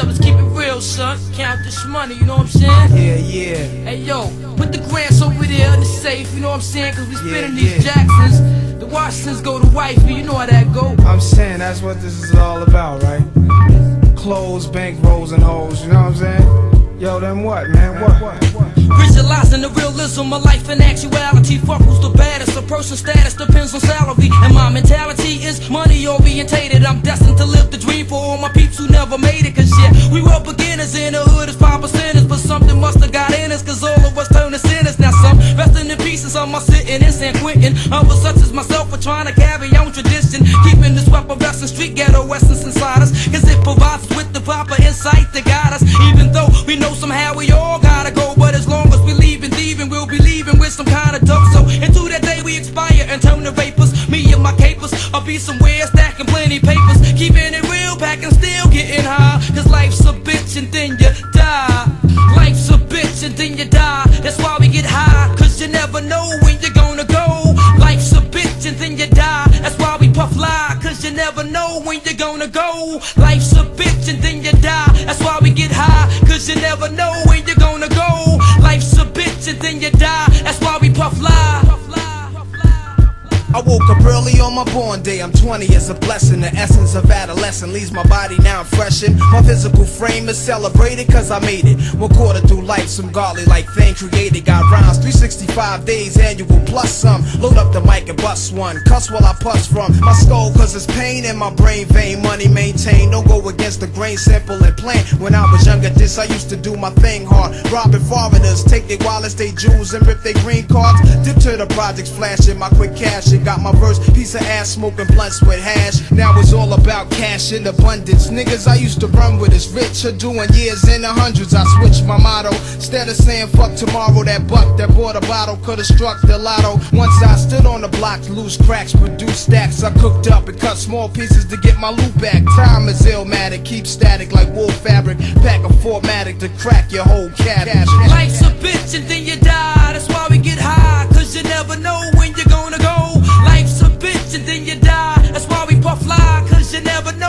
up? Let's keep it real, son. Count this money, you know what I'm saying? Yeah, yeah. Hey, yo, put the grants over there in the safe, you know what I'm saying? Cause we spinning these yeah. Jacksons. The Washingtons go to wifey, you know how that go. I'm saying that's what this is all about, right? Clothes, bank rolls, and hoes, you know what I'm saying? Yo, then what, man? What? Visualizing the realism of life and actuality. Fuck who's the baddest. A person's status depends on salary. And my mentality is money orientated. I'm destined to live the dream for all my peeps who never made it. Cause yeah, we were beginners in the hood as 5%ers. But something must have got in us, cause all of us turned to sinners. Now some resting in pieces, some are sitting in San Quentin. Others such as myself are trying to carry on tradition, keeping this weapon wrestling street ghetto essence inside us. Cause it provides us with the proper insight to guide us. Even though we know somehow we all gotta go, but as long as we leave and thieving, we'll be leaving with some kind of dope. So into that day we expire and turn to vapors. Me and my capers, I'll be somewhere stacking plenty papers, keeping it real, packing, still getting high. Cause life's a bitch and then you die. Life's a bitch and then you die. That's why we get high, cause you never know when you're gonna go. Life's a bitch and then you die. That's why we puff lie, cause you never know when you're gonna go. Life's a bitch and then you die. That's why we get high, cause you never know when you're gonna go. Life's a bitch and then you die. That's why we puff lie. I woke up early on my born day. I'm 20 is a blessing. The essence of adolescent leaves my body now I'm freshened. My physical frame is celebrated cause I made it. 1/4 through life, some godly like thing created. Got rhymes 365 days annual plus some. Load up the mic and bust one. Cuss while I puss from my skull cause it's pain in my brain vein. Money maintained, don't go against the grain, simple and plain. When I was younger this I used to do my thing hard. Robbing foreigners, take their wallets, they jewels and rip their green cards. Dip to the projects, flashing my quick cash. Got my verse, piece of ass, smoking blunts with hash. Now it's all about cash in abundance. Niggas I used to run with is rich, are doing years in the hundreds. I switched my motto, instead of saying fuck tomorrow. That buck that bought a bottle could've struck the lotto. Once I stood on the block, loose cracks, produce stacks. I cooked up and cut small pieces to get my loot back. Time is illmatic, keep static like wool fabric. Pack a formatic to crack your whole cabbage. Life's a bitch and then you die. That's why we get high, cause you never know when you're gonna go. Life's a bitch and then you die. That's why we puff lie, cause you never know